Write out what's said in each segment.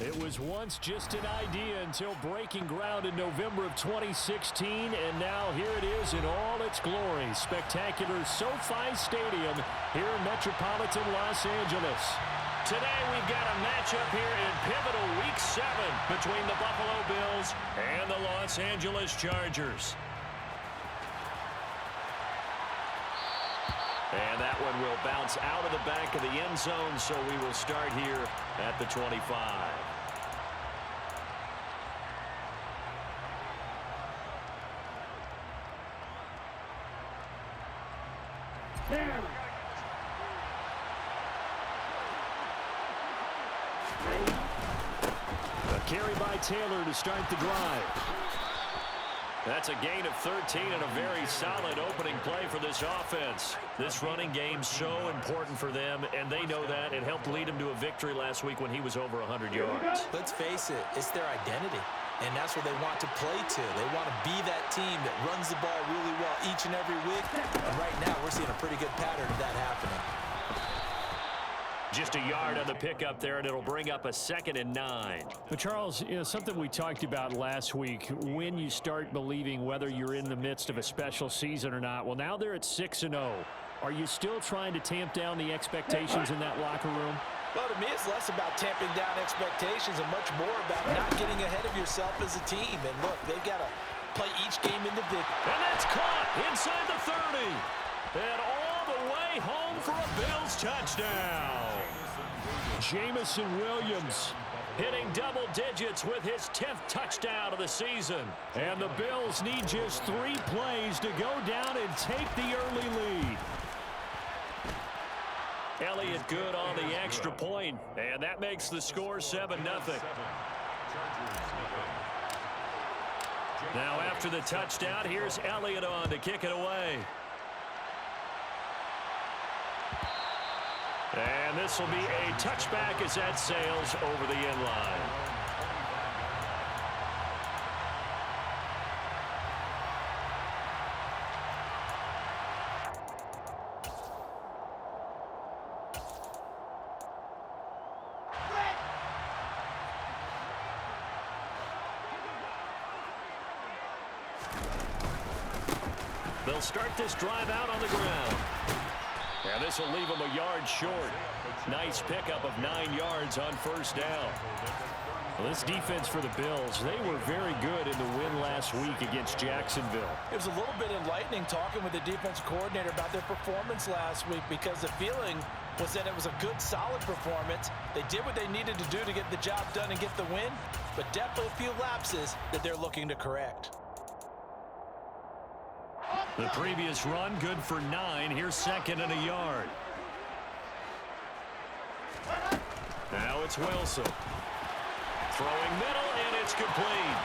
It was once just an idea until breaking ground in November of 2016, and now here it is in all its glory. Spectacular SoFi Stadium here in metropolitan Los Angeles. Today we've got a matchup here in pivotal Week 7 between the Buffalo Bills and the Los Angeles Chargers. And that one will bounce out of the back of the end zone, so we will start here at the 25. A carry by Taylor to start the drive. That's a gain of 13 and a very solid opening play for this offense. This running game's so important for them, and they know that. It helped lead them to a victory last week when he was over 100 yards. Let's face it, it's their identity, and that's where they want to play to. They want to be that team that runs the ball really well each and every week, and right now we're seeing a pretty good pattern of that happening. Just a yard on the pickup there, and it'll bring up a 2nd and 9. But Charles, something we talked about last week, when you start believing whether you're in the midst of a special season or not. Well, now they're at 6-0. Are you still trying to tamp down the expectations in that locker room? Well, to me, it's less about tamping down expectations and much more about not getting ahead of yourself as a team. And look, they've got to play each game individually. And that's caught inside the 30. And all the way home for a Bills touchdown. Jamison Williams hitting double digits with his 10th touchdown of the season. And the Bills need just 3 plays to go down and take the early lead. Elliott good on the extra point, and that makes the score 7-0. Now after the touchdown, here's Elliott on to kick it away. And this will be a touchback as that sails over the end line. They'll start this drive out on the ground. And this will leave them a yard short. Nice pickup of 9 yards on first down. Well, this defense for the Bills, they were very good in the win last week against Jacksonville. It was a little bit enlightening talking with the defensive coordinator about their performance last week, because the feeling was that it was a good, solid performance. They did what they needed to do to get the job done and get the win, but definitely a few lapses that they're looking to correct. The previous run, good for 9. Here's 2nd and a yard. Now it's Wilson. Throwing middle, and it's complete.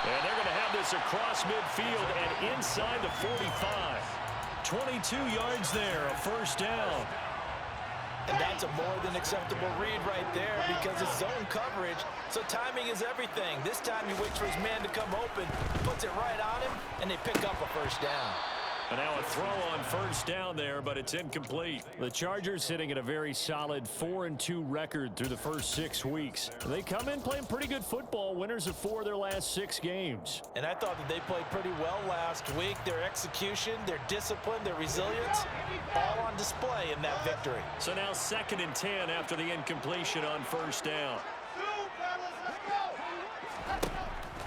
And they're going to have this across midfield and inside the 45. 22 yards there, a first down. And that's a more than acceptable read right there, because it's zone coverage, so timing is everything. This time he waits for his man to come open, puts it right on him, and they pick up a first down. And now a throw on first down there, but it's incomplete. The Chargers sitting at a very solid 4-2 record through the first 6 weeks. They come in playing pretty good football, winners of 4 of their last 6 games. And I thought that they played pretty well last week. Their execution, their discipline, their resilience, all on display in that victory. So now 2nd and 10 after the incompletion on first down.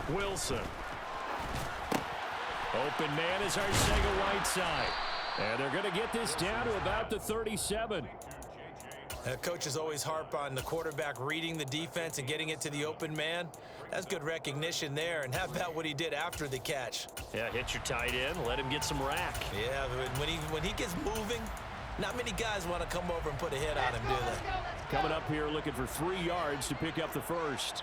Wilson. Open man is Arcega-Whiteside. And they're going to get this down to about the 37. Coaches always harp on the quarterback reading the defense and getting it to the open man. That's good recognition there. And how about what he did after the catch? Yeah, hit your tight end, let him get some rack. Yeah, when he gets moving, not many guys want to come over and put a hit on him, do they? Coming up here looking for 3 yards to pick up the first.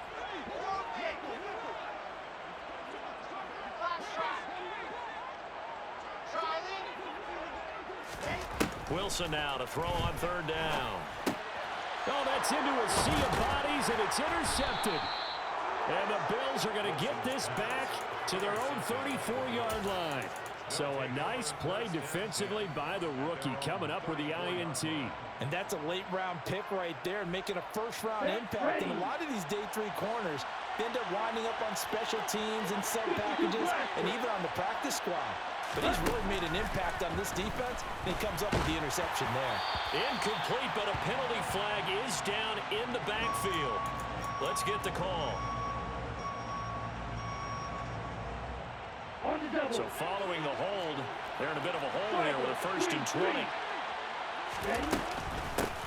Wilson now to throw on 3rd down. Oh, that's into a sea of bodies, and it's intercepted. And the Bills are going to get this back to their own 34-yard line. So a nice play defensively by the rookie, coming up with the INT. And that's a late-round pick right there, making a first-round impact. And a lot of these day 3 corners end up winding up on special teams and sub packages and even on the practice squad. But he's really made an impact on this defense, and he comes up with the interception there. Incomplete, but a penalty flag is down in the backfield. Let's get the call. So following the hold, they're in a bit of a hole here with a 1st and 20.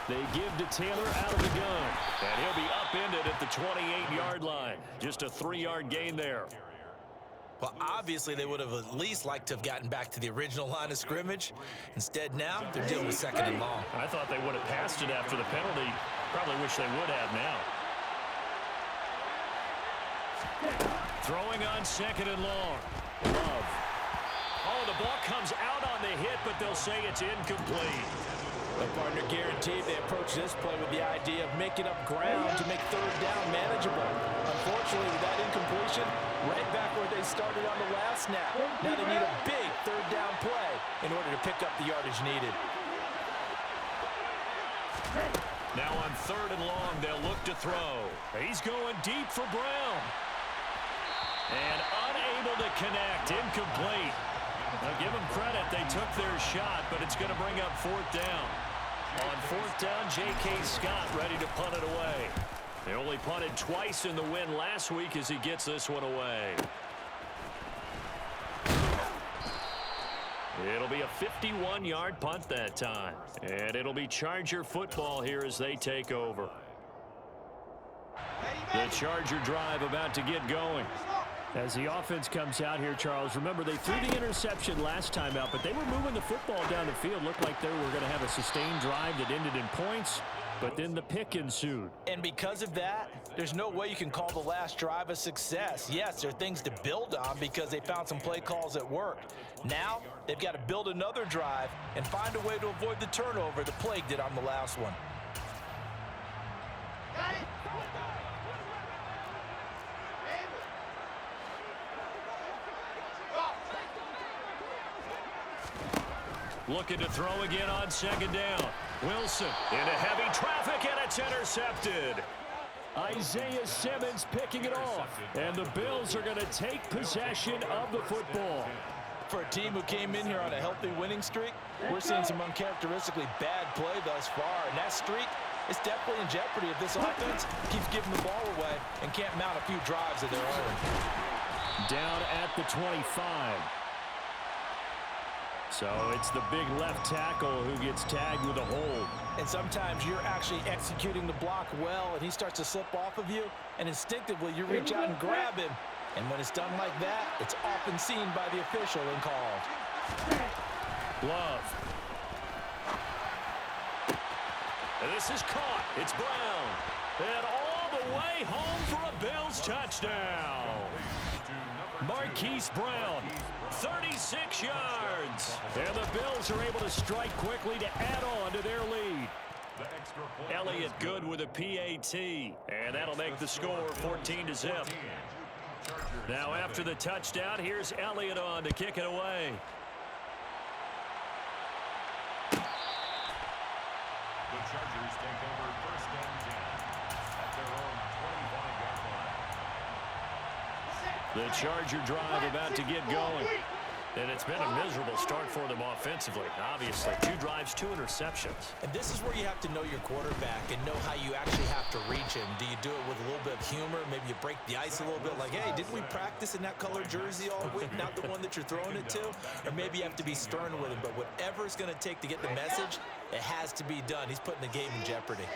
They give to Taylor out of the gun, and he'll be upended at the 28-yard line. Just a 3-yard gain there. Well, obviously, they would have at least liked to have gotten back to the original line of scrimmage. Instead, now they're dealing with 2nd and long. I thought they would have passed it after the penalty. Probably wish they would have now. Throwing on 2nd and long. Love. Oh, the ball comes out on the hit, but they'll say it's incomplete. The partner guaranteed they approach this play with the idea of making up ground to make 3rd down manageable. Unfortunately, with that incompletion, right back where they started on the last snap. Now they need a big 3rd down play in order to pick up the yardage needed. Now on 3rd and long, they'll look to throw. He's going deep for Brown. And unable to connect, incomplete. Now give them credit, they took their shot, but it's going to bring up 4th down. On 4th down, J.K. Scott ready to punt it away. They only punted twice in the win last week as he gets this one away. It'll be a 51-yard punt that time. And it'll be Charger football here as they take over. The Charger drive about to get going. As the offense comes out here, Charles, remember they threw the interception last time out, but they were moving the football down the field. Looked like they were going to have a sustained drive that ended in points, but then the pick ensued. And because of that, there's no way you can call the last drive a success. Yes, there are things to build on because they found some play calls that worked. Now, they've got to build another drive and find a way to avoid the turnover the Plague did on the last one. Got it. Looking to throw again on 2nd down. Wilson into heavy traffic, and it's intercepted. Isaiah Simmons picking it off. And the Bills are going to take possession of the football. For a team who came in here on a healthy winning streak, we're seeing some uncharacteristically bad play thus far. And that streak is definitely in jeopardy if this offense keeps giving the ball away and can't mount a few drives of their own. Down at the 25. So it's the big left tackle who gets tagged with a hold. And sometimes you're actually executing the block well, and he starts to slip off of you, and instinctively you reach out and grab him. And when it's done like that, it's often seen by the official and called. Love. And this is caught. It's Brown. And all the way home for a Bills touchdown. Marquise Brown, 36 yards. And the Bills are able to strike quickly to add on to their lead. Elliott good with a PAT. And that'll make the score 14-0. Now after the touchdown, here's Elliott on to kick it away. The Chargers take over 1st and 10 at their own 25-yard line. The Charger drive about to get going. And it's been a miserable start for them offensively. Obviously, 2 drives, 2 interceptions. And this is where you have to know your quarterback and know how you actually have to reach him. Do you do it with a little bit of humor? Maybe you break the ice a little bit like, hey, didn't we practice in that color jersey all week, not the one that you're throwing it to? Or maybe you have to be stern with him. But whatever it's going to take to get the message, it has to be done. He's putting the game in jeopardy.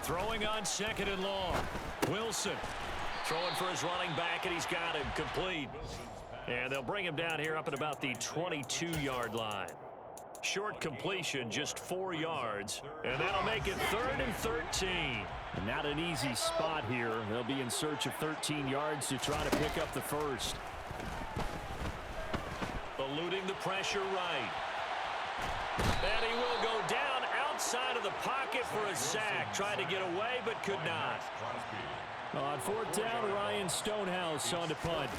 Throwing on 2nd and long. Wilson throwing for his running back, and he's got him complete. And they'll bring him down here up at about the 22-yard line. Short completion, just 4 yards. And that'll make it 3rd and 13. And not an easy spot here. They'll be in search of 13 yards to try to pick up the first. Eluding the pressure right. And he will go down outside of the pocket for a sack. Tried to get away, but could not. On fourth down, Ryan Stonehouse on to punt.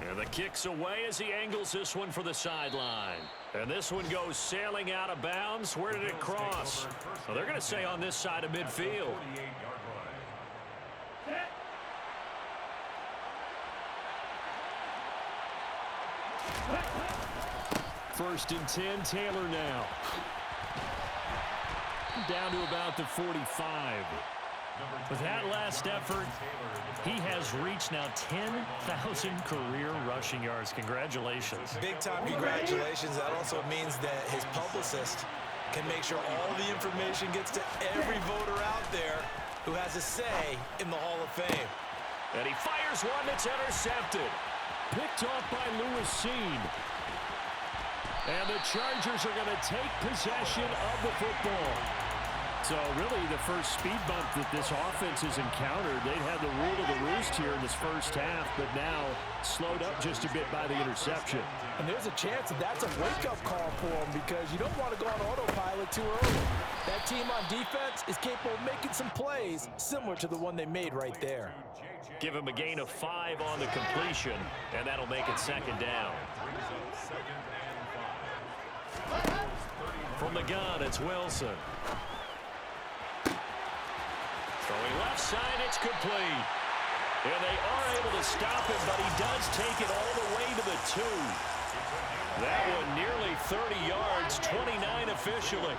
And the kick's away as he angles this one for the sideline. And this one goes sailing out of bounds. Where did it cross? Well, they're going to say on this side of midfield. First and 10, Taylor now. Down to about the 45. With that last effort, he has reached now 10,000 career rushing yards. Congratulations. Big-time congratulations. That also means that his publicist can make sure all the information gets to every voter out there who has a say in the Hall of Fame. And he fires one that's intercepted. Picked off by Lewis Seen. And the Chargers are going to take possession of the football. So really the first speed bump that this offense has encountered. They've had the rule of the roost here in this first half, but now slowed up just a bit by the interception. And there's a chance that that's a wake-up call for them because you don't want to go on autopilot too early. That team on defense is capable of making some plays similar to the one they made right there. Give him a gain of 5 on the completion, and that'll make it second down. From the gun, it's Wilson. Throwing left side, it's complete. And they are able to stop him, but he does take it all the way to the 2. That one nearly 30 yards, 29 officially.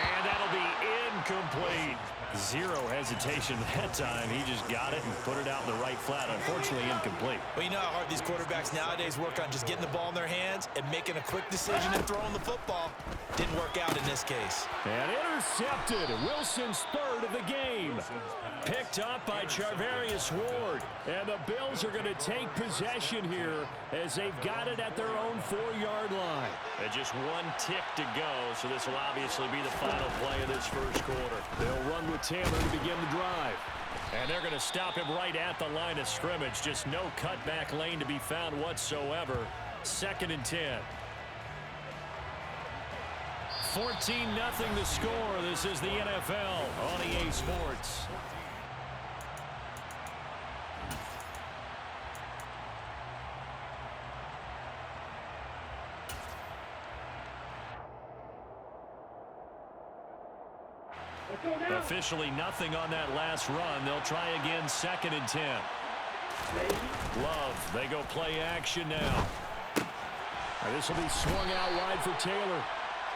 And that'll be incomplete. Zero hesitation that time. He just got it and put it out in the right flat. Unfortunately, incomplete. Well, you know how hard these quarterbacks nowadays work on just getting the ball in their hands and making a quick decision and throwing the football. Didn't work out in this case. And intercepted. Wilson's third of the game. Picked up by Charvarius Ward. And the Bills are going to take possession here as they've got it at their own 4-yard line. And just one tick to go, so this will obviously be the final play of this first quarter. They'll run with Taylor to begin the drive. And they're going to stop him right at the line of scrimmage. Just no cutback lane to be found whatsoever. Second and 10. 14-0 the score. This is the NFL on EA Sports. Officially nothing on that last run. They'll try again, second and 10. Love, they go play action now. This will be swung out wide for Taylor.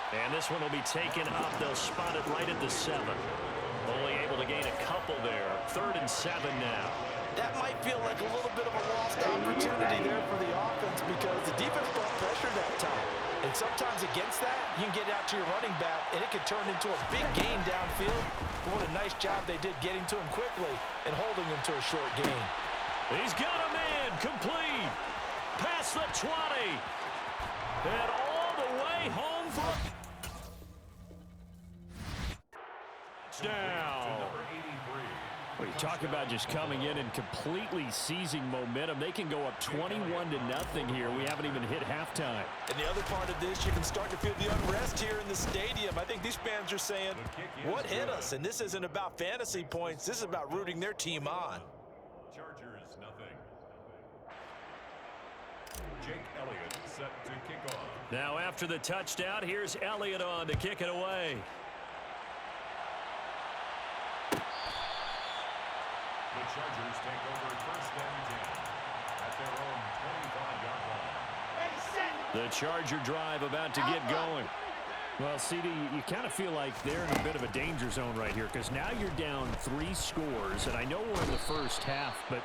And this one will be taken up. They'll spot it right at the 7. Only able to gain a couple there. 3rd and 7 now. That might feel like a little bit of a lost opportunity there for the offense because the defense brought pressure that time. And sometimes against that, you can get out to your running back, and it can turn into a big gain downfield. But what a nice job they did getting to him quickly and holding him to a short gain. He's got a man, complete. Past the 20. And all the way home for down. Well, you talk about just coming in and completely seizing momentum. They can go up 21-0 here. We haven't even hit halftime. And the other part of this, you can start to feel the unrest here in the stadium. I think these fans are saying, what hit us? And this isn't about fantasy points. This is about rooting their team on. Chargers, nothing. Jake Elliott set to kick off. Now after the touchdown, here's Elliott on to kick it away. The Chargers take over first and 10 at their own 25-yard line. The Charger drive about to get going. Well, CD, you kind of feel like they're in a bit of a danger zone right here because now you're down 3 scores, and I know we're in the first half, but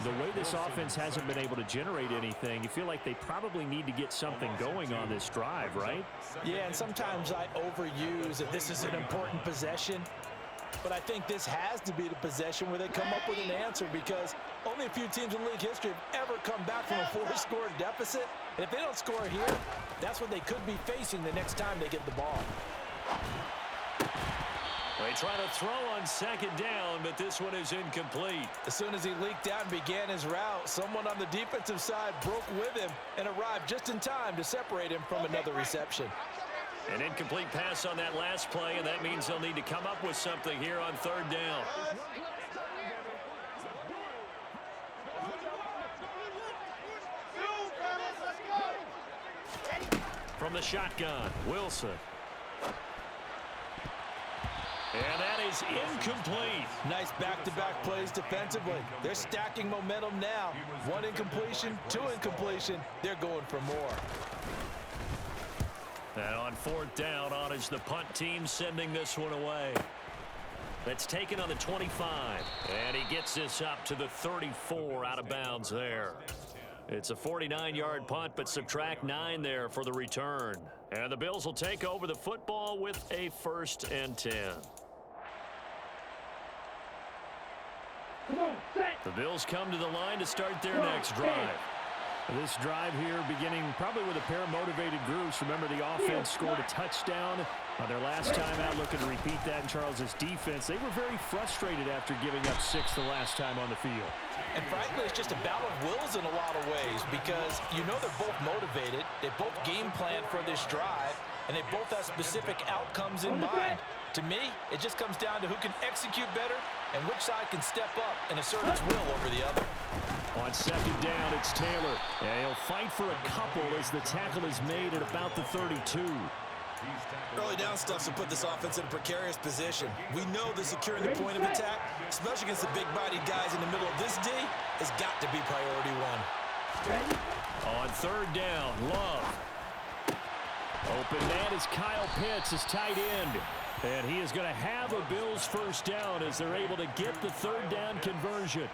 the way this offense hasn't been able to generate anything, you feel like they probably need to get something going on this drive, right? Yeah, and sometimes I overuse that this is an important possession. But I think this has to be the possession where they come up with an answer because only a few teams in league history have ever come back from a 4-score deficit. And if they don't score here, that's what they could be facing the next time they get the ball. They try to throw on second down, but this one is incomplete. As soon as he leaked out and began his route, someone on the defensive side broke with him and arrived just in time to separate him from another reception. An incomplete pass on that last play, and that means they'll need to come up with something here on third down. From the shotgun, Wilson. And that is incomplete. Nice back-to-back plays defensively. They're stacking momentum now. One incompletion, two incompletion. They're going for more. And on fourth down, on is the punt team sending this one away. That's taken on the 25. And he gets this up to the 34 out of bounds there. It's a 49-yard punt, but subtract 9 there for the return. And the Bills will take over the football with a 1st and 10. The Bills come to the line to start their next drive. This drive here beginning probably with a pair of motivated groups. Remember, the offense scored a touchdown on their last time out, looking to repeat that in Charles's defense. They were very frustrated after giving up 6 the last time on the field. And frankly, it's just a battle of wills in a lot of ways because you know they're both motivated. They both game plan for this drive, and they both have specific outcomes in mind. To me, it just comes down to who can execute better and which side can step up and assert its will over the other. On second down, it's Taylor. And he'll fight for a couple as the tackle is made at about the 32. Early down stuff to put this offense in a precarious position. We know that securing the point of attack, especially against the big-bodied guys in the middle of this D, has got to be priority one. On third down, Love. Open man is Kyle Pitts, his tight end. And he is going to have a Bills first down as they're able to get the third down conversion.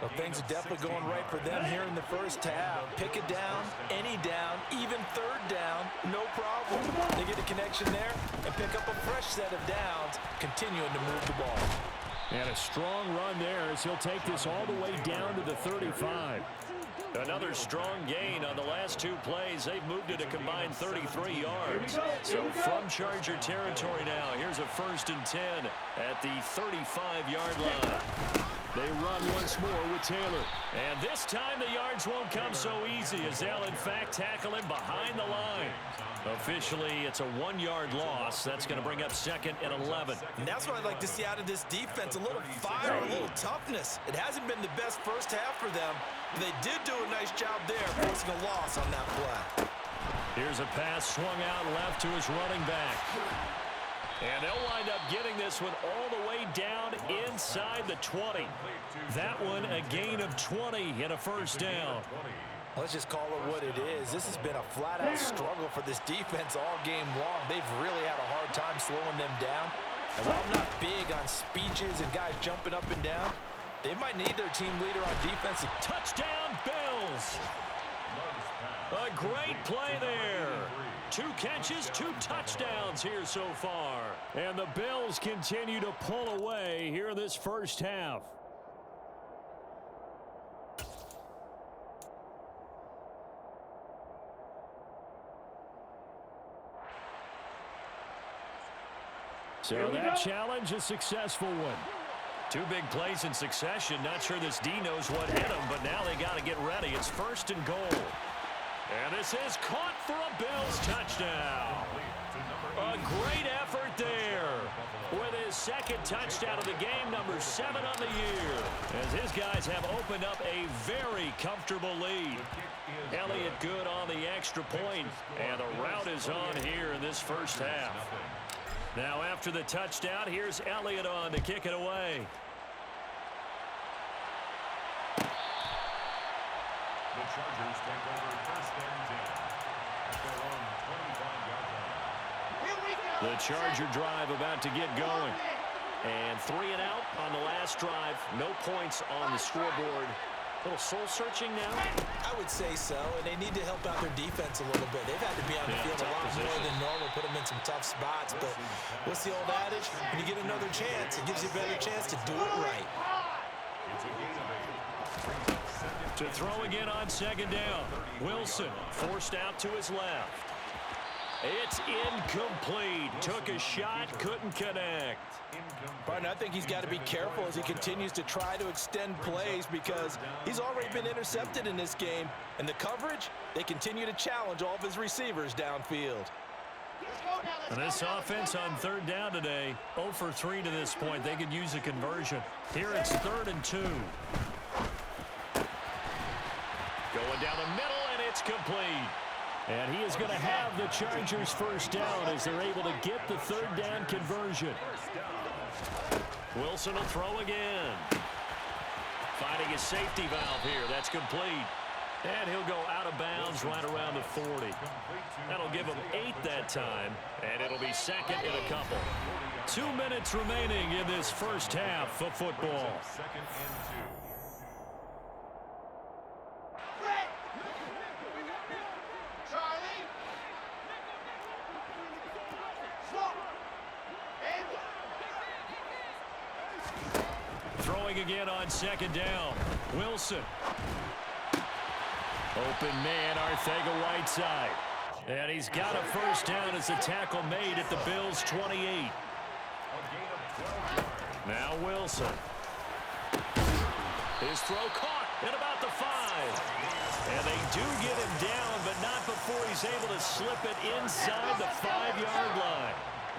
Well, things are definitely going right for them here in the first half. Pick it down, any down, even third down, no problem. They get a connection there and pick up a fresh set of downs, continuing to move the ball. And a strong run there as he'll take this all the way down to the 35. Another strong gain on the last 2 plays. They've moved it a combined 33 yards. So from Charger territory now, here's a 1st and 10 at the 35-yard line. They run once more with Taylor. And this time the yards won't come so easy as they'll, in fact, tackle him behind the line. Officially, it's a 1-yard loss. That's going to bring up 2nd and 11. And that's what I'd like to see out of this defense, a little fire, a little toughness. It hasn't been the best first half for them, but they did do a nice job there forcing a loss on that play. Here's a pass swung out left to his running back. And they'll wind up getting this one all the way down inside the 20. That one a gain of 20 and a first down. Let's just call it what it is. This has been a flat-out struggle for this defense all game long. They've really had a hard time slowing them down. And while I'm not big on speeches and guys jumping up and down, they might need their team leader on defense. Touchdown, Bills! A great play there. 2 catches, 2 touchdowns here so far. And the Bills continue to pull away here in this first half. So that challenge, a successful one. 2 big plays in succession. Not sure this D knows what hit him, but now they got to get ready. It's 1st and goal. And this is caught for a Bills touchdown. A great effort there with his 2nd touchdown of the game, number 7 on the year, as his guys have opened up a very comfortable lead. Elliott good on the extra point, and the route is on here in this first half. Now after the touchdown, here's Elliott on to kick it away. The Chargers take over 1st and 10 at their own 25-yard line. The Charger drive about to get going. And 3 and out on the last drive. No points on the scoreboard. A little soul-searching now? I would say so, and they need to help out their defense a little bit. They've had to be on the field a lot more than normal, put them in some tough spots. But what's the old adage? When you get another chance, it gives you a better chance to do it right. To throw again on 2nd down. Wilson forced out to his left. It's incomplete. Took a shot, couldn't connect. Partner, I think he's got to be careful as he continues to try to extend plays because he's already been intercepted in this game. And the coverage, they continue to challenge all of his receivers downfield. And this offense on third down today, 0 for 3 to this point. They could use a conversion. Here it's 3rd and 2. Going down the middle, and it's complete. And he is going to have the Chargers first down as they're able to get the third down conversion. Wilson will throw again. Finding a safety valve here. That's complete. And he'll go out of bounds right around the 40. That'll give him 8 that time, and it'll be second in a couple. 2 minutes remaining in this first half of football. Second and 2. Throwing again on second down. Wilson. Open man, Arcega-Whiteside. And he's got a first down as the tackle made at the Bills' 28. Now Wilson. His throw caught at about the 5. And they do get him down, but not before he's able to slip it inside the 5-yard line.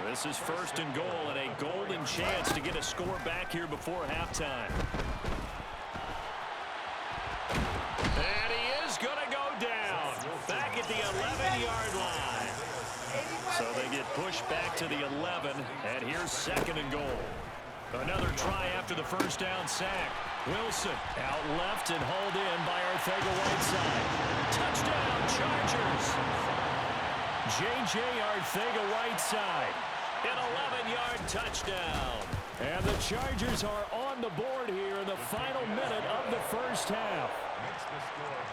This is 1st and goal and a golden chance to get a score back here before halftime. And he is going to go down back at the 11-yard line. So they get pushed back to the 11, and here's 2nd and goal. Another try after the first down sack. Wilson out left and hauled in by Arcega-Whiteside. Touchdown, Chargers. J.J. Arcega-Whiteside. An 11-yard touchdown. And the Chargers are on the board here in the final minute of the first half.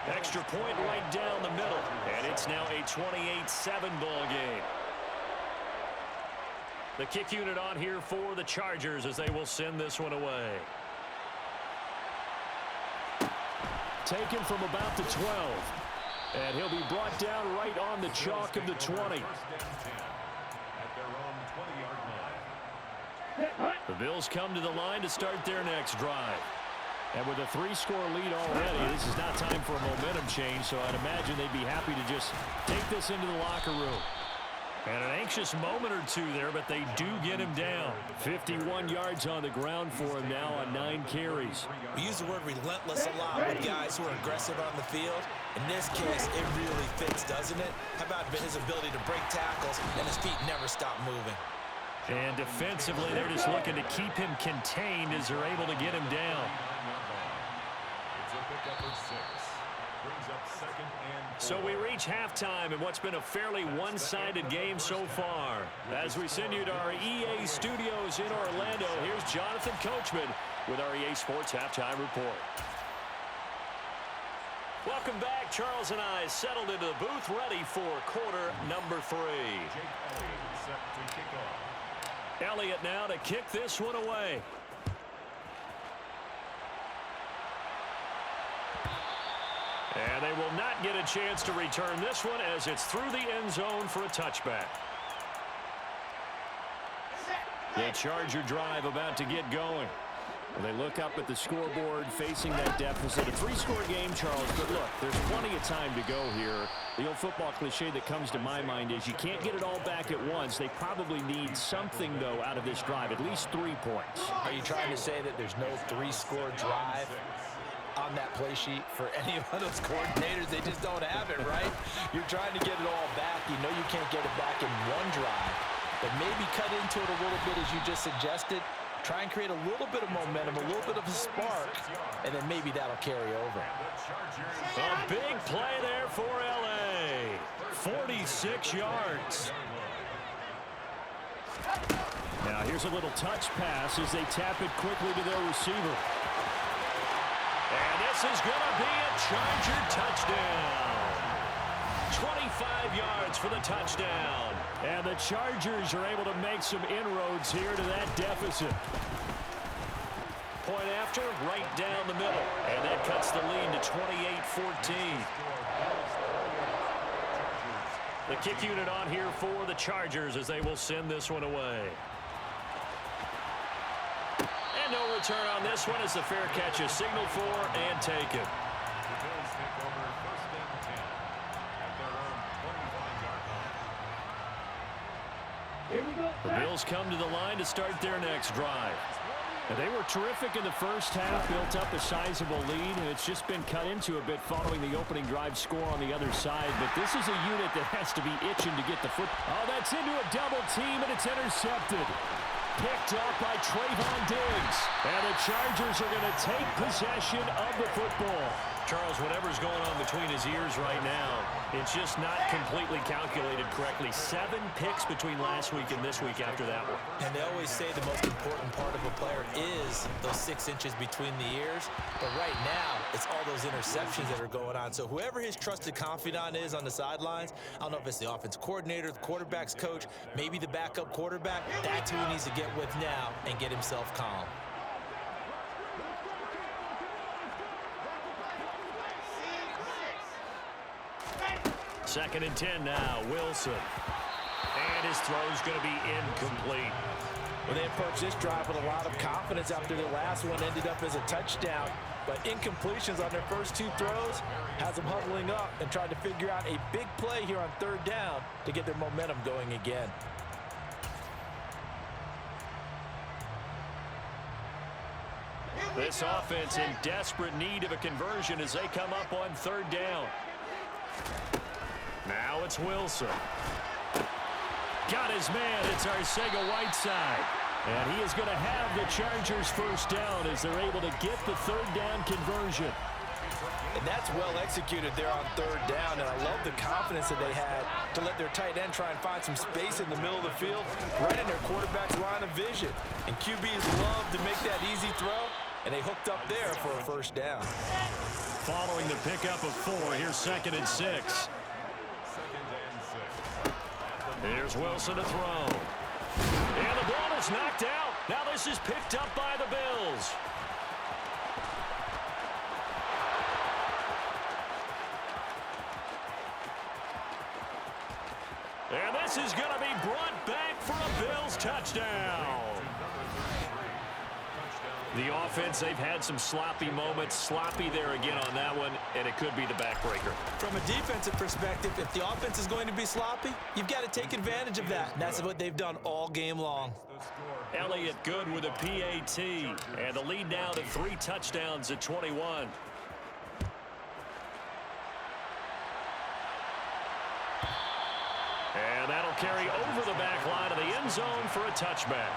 Extra point right down the middle. And it's now a 28-7 ball game. The kick unit on here for the Chargers as they will send this one away. Taken from about the 12. And he'll be brought down right on the chalk of the 20. The Bills come to the line to start their next drive. And with a 3-score lead already, this is not time for a momentum change, so I'd imagine they'd be happy to just take this into the locker room. And an anxious moment or two there, but they do get him down. 51 yards on the ground for him now on 9 carries. We use the word relentless a lot with guys who are aggressive on the field. In this case, it really fits, doesn't it? How about his ability to break tackles and his feet never stop moving? And defensively, they're just looking to keep him contained as they're able to get him down. It's a pickup of 6. Brings up 2nd and 4. So we reach halftime in what's been a fairly one-sided game so far. As we send you to our EA studios in Orlando, here's Jonathan Coachman with our EA Sports Halftime Report. Welcome back. Charles and I settled into the booth ready for quarter number 3. Jake Elliott set to kick off. Elliott now to kick this one away. And they will not get a chance to return this one as it's through the end zone for a touchback. The Charger drive about to get going. They look up at the scoreboard facing that deficit. A 3-score game, Charles, but look, there's plenty of time to go here. The old football cliche that comes to my mind is you can't get it all back at once. They probably need something, though, out of this drive, at least 3 points. Are you trying to say that there's no 3-score drive on that play sheet for any of those coordinators? They just don't have it, right? You're trying to get it all back. You know you can't get it back in one drive, but maybe cut into it a little bit as you just suggested. Try and create a little bit of momentum, a little bit of a spark, and then maybe that'll carry over. A big play there for L.A. 46 yards. Now here's a little touch pass as they tap it quickly to their receiver. And this is going to be a Charger touchdown. 25 yards for the touchdown. And the Chargers are able to make some inroads here to that deficit. Point after, right down the middle. And that cuts the lead to 28-14. The kick unit on here for the Chargers as they will send this one away. And no return on this one as the fair catch is signaled for and taken. The Bills take over first and 10 at their own 25-yard line. The Bills come to the line to start their next drive. And they were terrific in the first half, built up a sizable lead, and it's just been cut into a bit following the opening drive score on the other side. But this is a unit that has to be itching to get the foot. Oh, that's into a double team, and it's intercepted. Picked up by Trayvon Diggs. And the Chargers are going to take possession of the football. Charles, whatever's going on between his ears right now, it's just not completely calculated correctly. 7 picks between last week and this week after that one. And they always say the most important part of a player is those 6 inches between the ears. But right now, it's all those interceptions that are going on. So whoever his trusted confidant is on the sidelines, I don't know if it's the offense coordinator, the quarterback's coach, maybe the backup quarterback, that's who he needs to get with now and get himself calm. Second and 10 now, Wilson. And his throw's going to be incomplete. Well, they approached this drive with a lot of confidence after the last one ended up as a touchdown. But incompletions on their first 2 throws has them huddling up and trying to figure out a big play here on 3rd down to get their momentum going again. This offense in desperate need of a conversion as they come up on 3rd down. Now it's Wilson. Got his man. It's Arcega-Whiteside. And he is going to have the Chargers first down as they're able to get the 3rd down conversion. And that's well executed there on 3rd down. And I love the confidence that they had to let their tight end try and find some space in the middle of the field, right in their quarterback's line of vision. And QBs love to make that easy throw, and they hooked up there for a first down. Following the pickup of 4, here's 2nd and 6. Here's Wilson to throw. And the ball is knocked out. Now this is picked up by the Bills. And this is going to be brought back for a Bills touchdown. The offense, they've had some sloppy moments. Sloppy there again on that one, and it could be the backbreaker. From a defensive perspective, if the offense is going to be sloppy, you've got to take advantage of that. And that's what they've done all game long. Elliott good with a PAT, and the lead now to 3 touchdowns at 21. And that'll carry over the back line of the end zone for a touchback.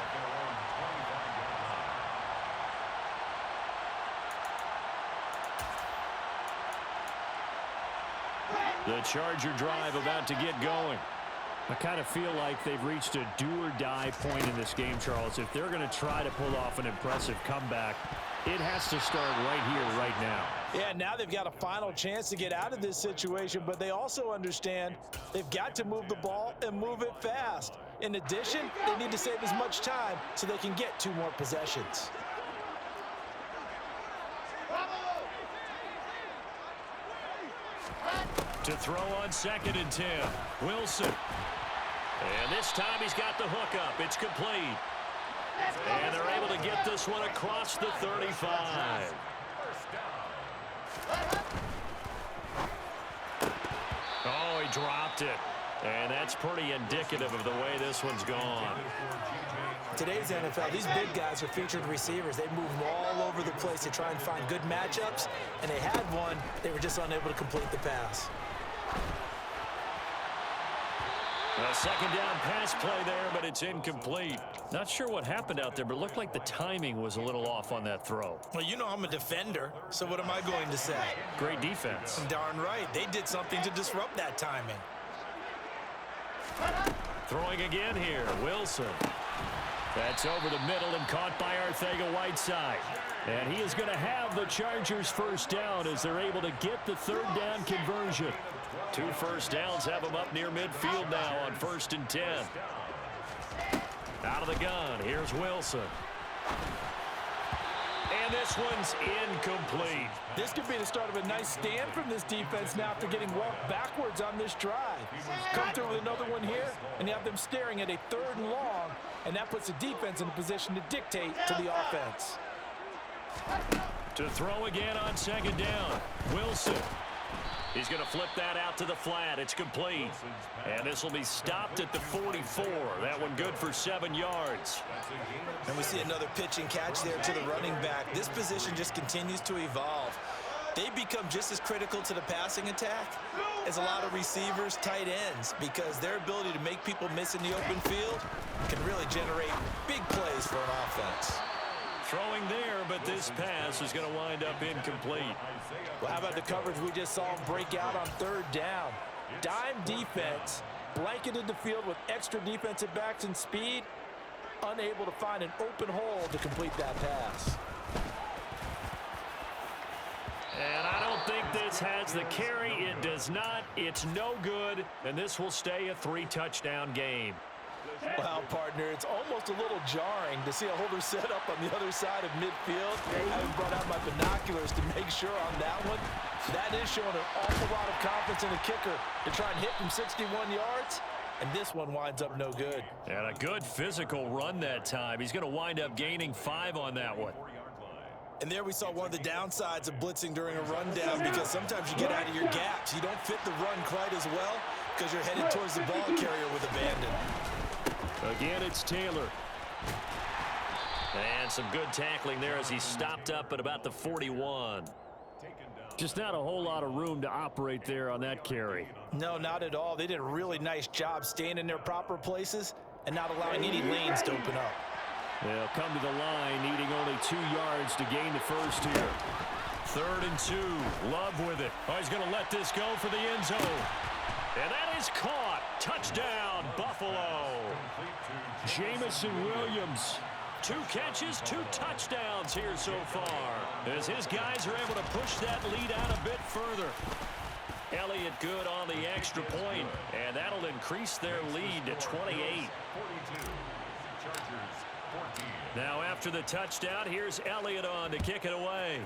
The Charger drive about to get going. I kind of feel like they've reached a do-or-die point in this game, Charles. If they're going to try to pull off an impressive comeback, it has to start right here, right now. Yeah, now they've got a final chance to get out of this situation, but they also understand they've got to move the ball and move it fast. In addition, they need to save as much time so they can get 2 more possessions. To throw on 2nd and 10, Wilson. And this time he's got the hookup. It's complete. And they're able to get this one across the 35. Oh, he dropped it. And that's pretty indicative of the way this one's gone. Today's NFL, these big guys are featured receivers. They move all over the place to try and find good matchups, and they had one. They were just unable to complete the pass. A 2nd down pass play there, but it's incomplete. Not sure what happened out there, but it looked like the timing was a little off on that throw. Well, you know I'm a defender, so what am I going to say? Great defense. Darn right. They did something to disrupt that timing. Throwing again here, Wilson. That's over the middle and caught by Arcega-Whiteside. And he is going to have the Chargers first down as they're able to get the 3rd down conversion. 2 first downs have them up near midfield now on 1st and 10. Out of the gun, here's Wilson. And this one's incomplete. This could be the start of a nice stand from this defense now after getting walked backwards on this drive. Come through with another one here, and you have them staring at a 3rd and long, and that puts the defense in a position to dictate to the offense. To throw again on 2nd down. Wilson. He's going to flip that out to the flat. It's complete. And this will be stopped at the 44. That one good for 7 yards. And we see another pitch and catch there to the running back. This position just continues to evolve. They become just as critical to the passing attack as a lot of receivers, tight ends, because their ability to make people miss in the open field can really generate big plays for an offense. Throwing there, but this pass is going to wind up incomplete. Well, how about the coverage we just saw him break out on 3rd down? Dime defense, blanketed the field with extra defensive backs and speed, unable to find an open hole to complete that pass. And I don't think this has the carry. It does not. It's no good, and this will stay a 3-touchdown game. Well, partner, it's almost a little jarring to see a holder set up on the other side of midfield. I haven't brought out my binoculars to make sure on that one. That is showing an awful lot of confidence in the kicker to try and hit from 61 yards, and this one winds up no good. And a good physical run that time. He's going to wind up gaining 5 on that one. And there we saw one of the downsides of blitzing during a rundown, because sometimes you get out of your gaps. You don't fit the run quite as well because you're headed towards the ball carrier with abandon. Again, it's Taylor. And some good tackling there as he stopped up at about the 41. Just not a whole lot of room to operate there on that carry. No, not at all. They did a really nice job staying in their proper places and not allowing any lanes to open up. They'll come to the line needing only 2 yards to gain the first here. 3rd and 2. Love with it. Oh, he's going to let this go for the end zone. And that is caught. Touchdown, Buffalo. Jamison Williams. 2 catches, 2 touchdowns here so far, as his guys are able to push that lead out a bit further. Elliott good on the extra point, and that'll increase their lead to 28. Now after the touchdown, here's Elliott on to kick it away.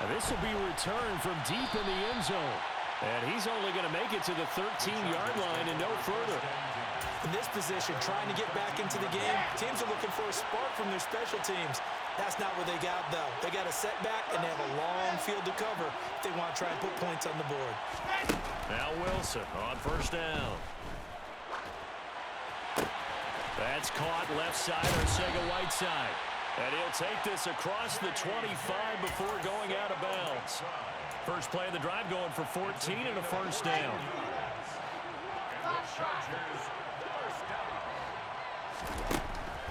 And this will be returned from deep in the end zone. And he's only going to make it to the 13-yard line and no further. In this position, trying to get back into the game, teams are looking for a spark from their special teams. That's not what they got, though. They got a setback, and they have a long field to cover if they want to try and put points on the board. Now Wilson on 1st down. That's caught left side, Arcega-Whiteside. And he'll take this across the 25 before going out of bounds. First play of the drive going for 14 and a 1st down.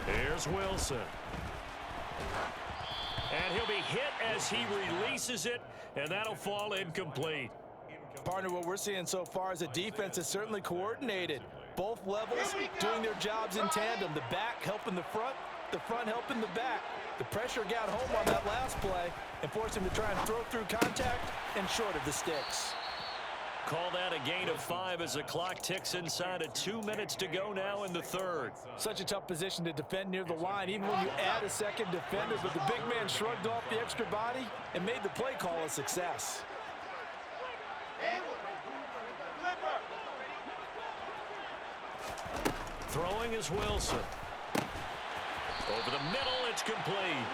Here's Wilson. And he'll be hit as he releases it, and that'll fall incomplete. Partner, what we're seeing so far is the defense is certainly coordinated. Both levels doing their jobs in tandem. The back helping the front helping the back. The pressure got home on that last play and forced him to try and throw through contact and short of the sticks. Call that a gain of 5 as the clock ticks inside of 2 minutes to go now in the 3rd. Such a tough position to defend near the line, even when you add a second defender, but the big man shrugged off the extra body and made the play call a success. Throwing is Wilson. Over the middle, it's complete.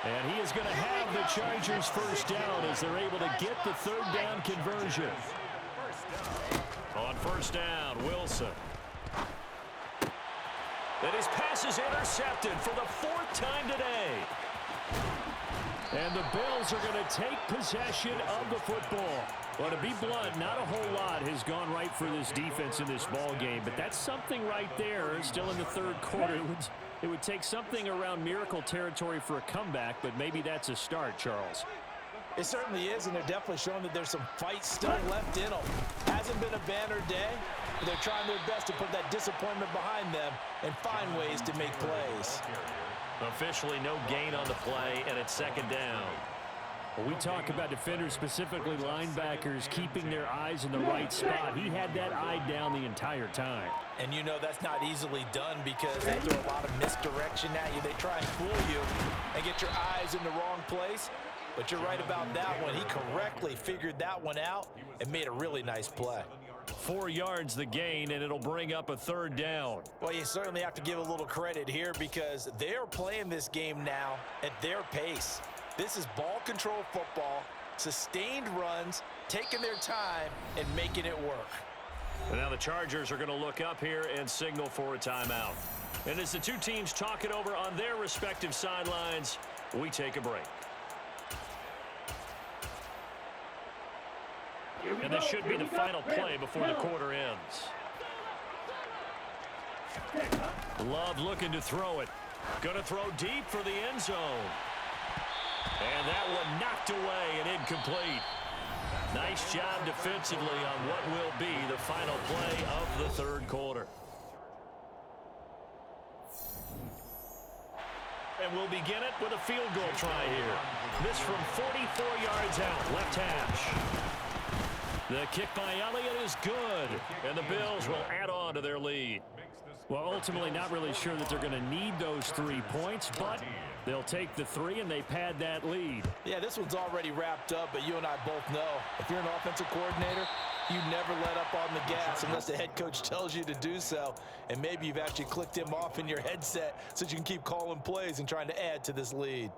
And he is going to have the Chargers 1st down as they're able to get the 3rd down conversion. On 1st down, Wilson. And his pass is intercepted for the 4th time today. And the Bills are going to take possession of the football. Well, to be blunt, not a whole lot has gone right for this defense in this ball game, but that's something right there. Still in the 3rd quarter. It would take something around miracle territory for a comeback, but maybe that's a start, Charles. It certainly is, and they're definitely showing that there's some fight still left in them. Hasn't been a banner day, but they're trying their best to put that disappointment behind them and find ways to make plays. Officially no gain on the play, and it's 2nd down. Well, we talk about defenders, specifically linebackers, keeping their eyes in the right spot. He had that eye down the entire time. And you know that's not easily done because they throw a lot of misdirection at you. They try and fool you and get your eyes in the wrong place. But you're right about that one. He correctly figured that one out and made a really nice play. 4 yards the gain, and it'll bring up a 3rd down. Well, you certainly have to give a little credit here because they're playing this game now at their pace. This is ball control football, sustained runs, taking their time, and making it work. And now the Chargers are going to look up here and signal for a timeout. And as the two teams talk it over on their respective sidelines, we take a break. And this should be the final play before the quarter ends. Love looking to throw it. Going to throw deep for the end zone. And that one knocked away and incomplete. Nice job defensively on what will be the final play of the 3rd quarter. And we'll begin it with a field goal try here. This from 44 yards out, left hash. The kick by Elliott is good, and the Bills will add on to their lead. Well, ultimately not really sure that they're going to need those 3 points, but they'll take the 3 and they pad that lead. Yeah, this one's already wrapped up, but you and I both know if you're an offensive coordinator, you never let up on the gas unless the head coach tells you to do so. And maybe you've actually clicked him off in your headset so you can keep calling plays and trying to add to this lead.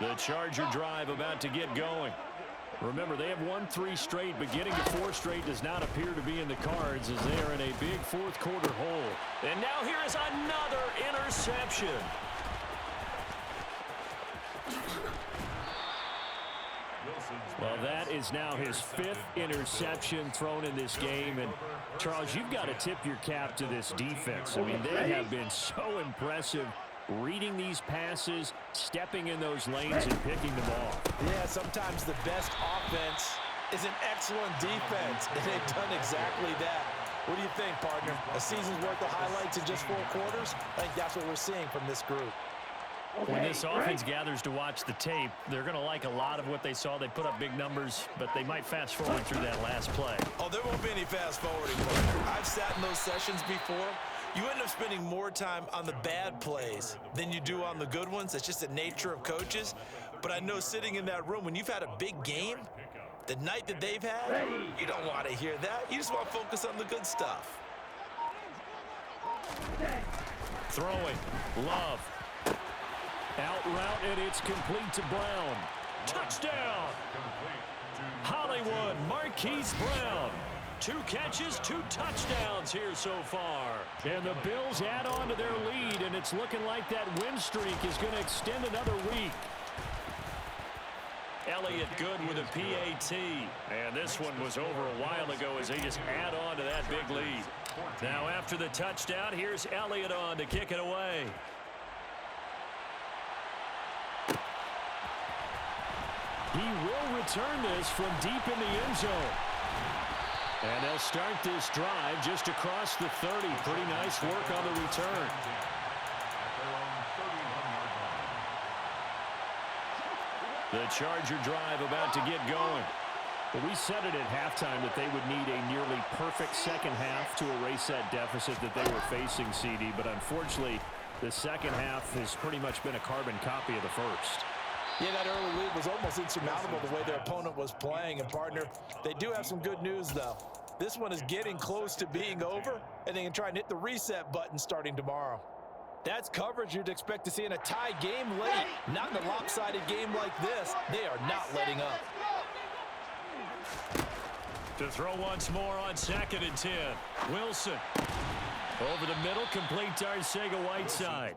The Charger drive about to get going. Remember, they have won 3 straight, but getting to 4 straight does not appear to be in the cards as they are in a big 4th quarter hole. And now here is another interception. Well, that is now his 5th interception thrown in this game. And, Charles, you've got to tip your cap to this defense. I mean, they have been so impressive reading these passes, stepping in those lanes, and picking them off. Yeah, sometimes the best offense is an excellent defense, and they've done exactly that. What do you think, partner? A season's worth of highlights in just 4 quarters? I think that's what we're seeing from this group. When this offense gathers to watch the tape, they're going to like a lot of what they saw. They put up big numbers, but they might fast forward through that last play. Oh, there won't be any fast forwarding, partner. I've sat in those sessions before. You end up spending more time on the bad plays than you do on the good ones. It's just the nature of coaches. But I know sitting in that room, when you've had a big game, the night that they've had, you don't want to hear that. You just want to focus on the good stuff. Throwing. Love. Out route, and it's complete to Brown. Touchdown! Hollywood Marquise Brown. 2 catches, 2 touchdowns here so far. And the Bills add on to their lead, and it's looking like that win streak is going to extend another week. Elliott good with a PAT. And this one was over a while ago as they just add on to that big lead. Now after the touchdown, here's Elliott on to kick it away. He will return this from deep in the end zone. And they'll start this drive just across the 30. Pretty nice work on the return. The Charger drive about to get going. But we said it at halftime that they would need a nearly perfect second half to erase that deficit that they were facing, CD. But unfortunately, the second half has pretty much been a carbon copy of the first. Yeah, that early lead was almost insurmountable the way their opponent was playing. And, partner, they do have some good news, though. This one is getting close to being over, and they can try and hit the reset button starting tomorrow. That's coverage you'd expect to see in a tie game late. Not in a lopsided game like this. They are not letting up. To throw once more on 2nd and 10. Wilson. Over the middle, complete to Arcega-Whiteside.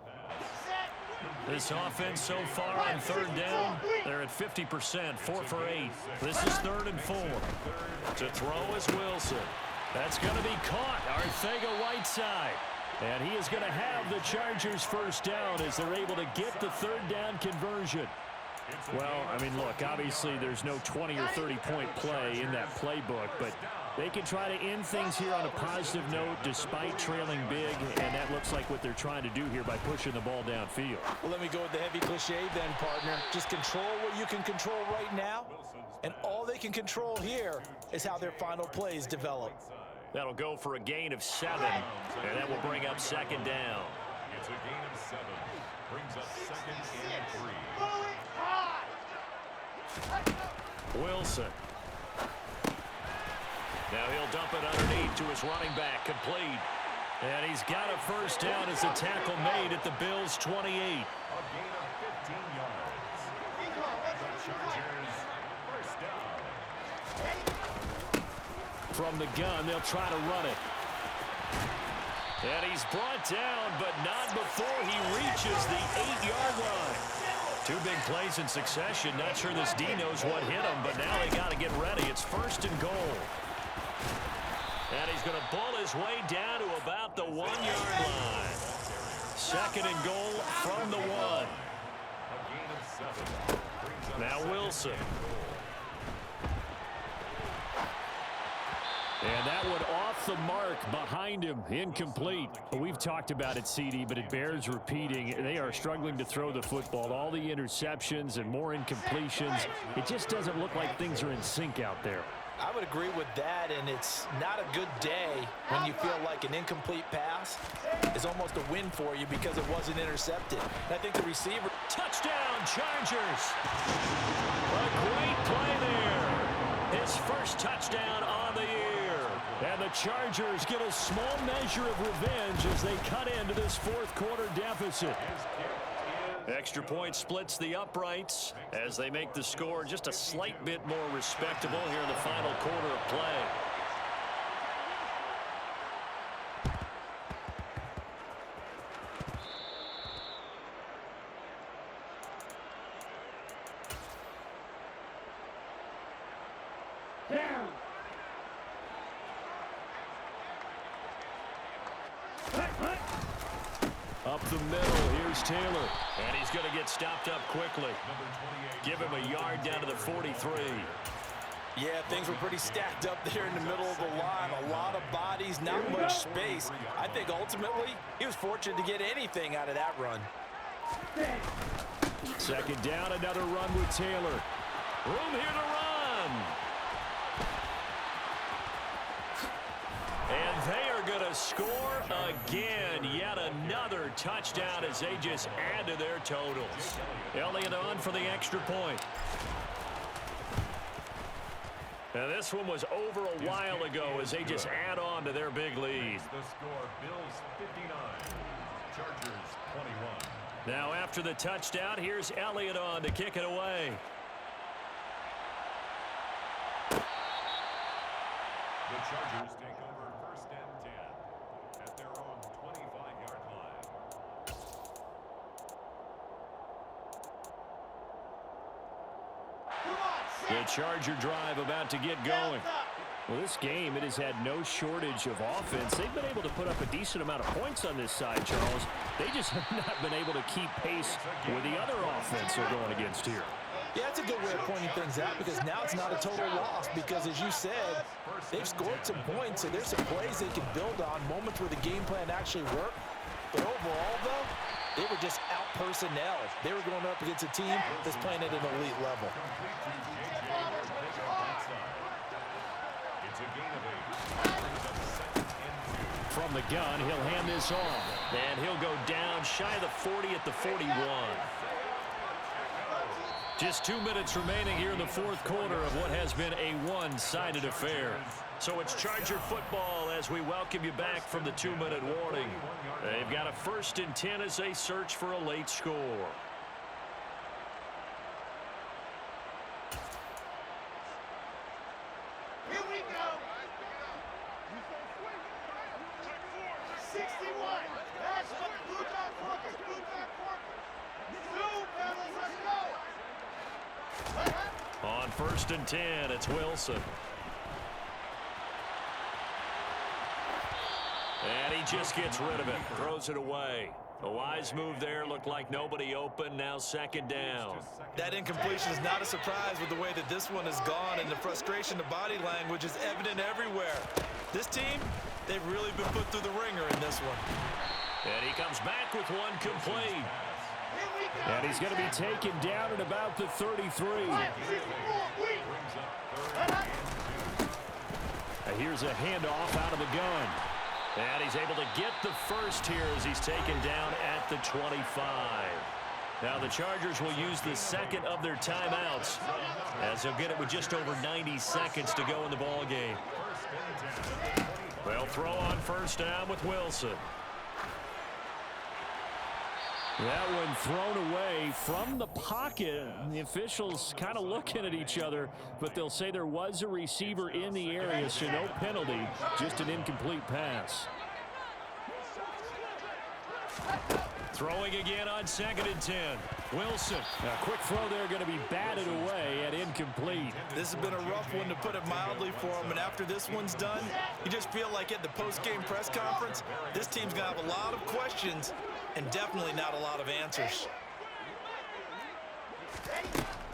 This offense so far on 3rd down, they're at 50%, 4 for 8. This is 3rd and 4. To throw is Wilson. That's going to be caught, Arcega-Whiteside. And he is going to have the Chargers first down as they're able to get the 3rd down conversion. Well, I mean, look, obviously there's no 20 or 30-point play in that playbook, but They can try to end things here on a positive note despite trailing big, and that looks like what they're trying to do here by pushing the ball downfield. Well, let me go with the heavy cliche then, partner. Just control what you can control right now, and all they can control here is how their final plays develop. That'll go for a gain of 7, and that will bring up second down. It's a gain of 7. Brings up 2nd and 3. Wilson. Now he'll dump it underneath to his running back, complete. And he's got a first down as a tackle made at the Bills' 28. A gain of 15 yards. The Chargers, first down. From the gun, they'll try to run it. And he's brought down, but not before he reaches the 8-yard line. 2 big plays in succession. Not sure this D knows what hit him, but now they got to get ready. It's 1st and goal. And he's going to bull his way down to about the 1-yard line. 2nd and goal from the 1. A gain of 7. Brings up Now Wilson. And that one off the mark behind him, incomplete. We've talked about it, CD, but it bears repeating. They are struggling to throw the football. All the interceptions and more incompletions. It just doesn't look like things are in sync out there. I would agree with that, and it's not a good day when you feel like an incomplete pass is almost a win for you because it wasn't intercepted. And I think the receiver... Touchdown, Chargers! A great play there. His first touchdown on the year. And the Chargers get a small measure of revenge as they cut into this 4th quarter deficit. Extra point splits the uprights as they make the score just a slight bit more respectable here in the final quarter of play. Down. Up the middle, here's Taylor. And he's going to get stopped up quickly. Give him a yard down to the 43. Yeah, things were pretty stacked up there in the middle of the line. A lot of bodies, not much space. I think ultimately he was fortunate to get anything out of that run. 2nd down, another run with Taylor. Room here to run. And they are going to score again. Yet another touchdown as they just add to their totals. Elliott on for the extra point. And this one was over a while ago as they just add on to their big lead. The score, Bills 59, Chargers 21. Now after the touchdown, here's Elliott on to kick it away. The Chargers take over 1st and 10 at their own 25-yard line. The Charger drive about to get going. Well, this game, it has had no shortage of offense. They've been able to put up a decent amount of points on this side, Charles. They just have not been able to keep pace with the other offense they're going against here. Yeah, that's a good way of pointing things out because now it's not a total loss because, as you said, they've scored some points, so there's some plays they can build on, moments where the game plan actually worked. But overall, though, they were just out-personnel. They were going up against a team that's playing at an elite level. It's a gain of 8. From the gun, he'll hand this off. And he'll go down shy of the 40 at the 41. Just 2 minutes remaining here in the 4th quarter of what has been a one-sided affair. So it's Charger football as we welcome you back from the 2-minute warning. They've got a 1st and 10 as they search for a late score. Here we go. 61. That's what blue dot focus. Blue dot focus. Two, fellas, let's go. On 1st and 10, it's Wilson. And he just gets rid of it, throws it away. A wise move there. Looked like nobody open. Now second down. That incompletion is not a surprise with the way that this one has gone, and the frustration, the body language is evident everywhere. This team, they've really been put through the ringer in this one. And he comes back with one complete. And he's going to be taken down at about the 33. Here's a handoff out of the gun. And he's able to get the first here as he's taken down at the 25. Now the Chargers will use the second of their timeouts as they'll get it with just over 90 seconds to go in the ball game. They'll throw on first down with Wilson. That one thrown away from the pocket. The officials kind of looking at each other, but they'll say there was a receiver in the area, so no penalty, just an incomplete pass. Throwing again on 2nd and 10. Wilson. A quick throw there, going to be batted away at incomplete. This has been a rough one, to put it mildly, for him. And after this one's done, you just feel like at the post-game press conference, this team's going to have a lot of questions and definitely not a lot of answers.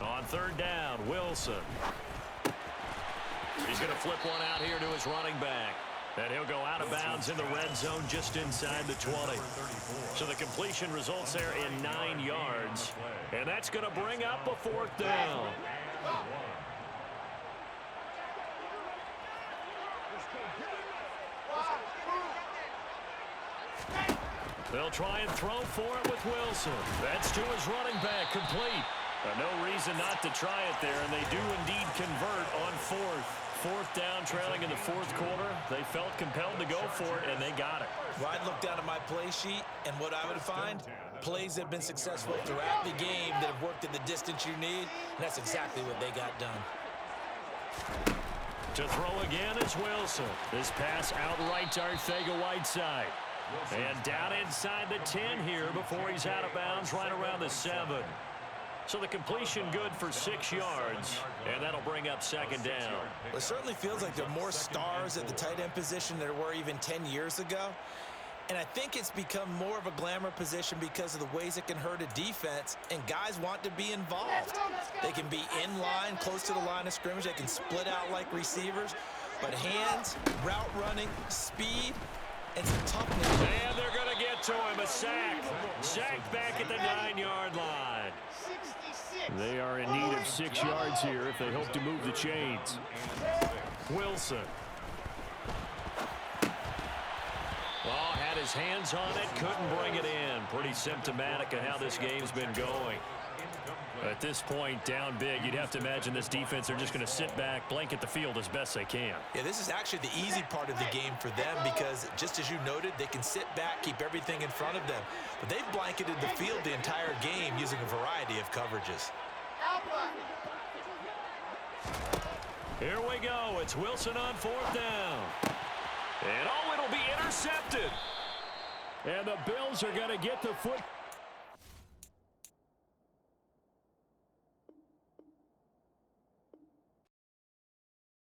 On 3rd down, Wilson. He's going to flip one out here to his running back. And he'll go out of bounds in the red zone just inside the 20. So the completion results there in 9 yards. And that's going to bring up a 4th down. They'll try and throw for it with Wilson. That's to his running back, complete. No reason not to try it there, and they do indeed convert on 4th. 4th down, trailing in the 4th quarter. They felt compelled to go for it, and they got it. Well, I'd look down at my play sheet, and what I would find, plays that have been successful throughout the game that have worked in the distance you need, and that's exactly what they got done. To throw again is Wilson. This pass outright to Arcega-Whiteside. And down inside the 10 here before he's out of bounds right around the 7. So the completion good for 6 yards, and that'll bring up 2nd down. Well, it certainly feels like there are more stars at the tight end position than there were even 10 years ago. And I think it's become more of a glamour position because of the ways it can hurt a defense, and guys want to be involved. They can be in line, close to the line of scrimmage. They can split out like receivers. But hands, route running, speed, and some toughness. And they're going to get to him. A sack. Sacked back at the 9-yard line. They are in need of 6 yards here if they hope to move the chains. Wilson. Oh, had his hands on it, couldn't bring it in. Pretty symptomatic of how this game's been going. At this point, down big, you'd have to imagine this defense are just going to sit back, blanket the field as best they can. Yeah, this is actually the easy part of the game for them because, just as you noted, they can sit back, keep everything in front of them. But they've blanketed the field the entire game using a variety of coverages. Here we go. It's Wilson on 4th down. And, oh, it'll be intercepted. And the Bills are going to get the foot.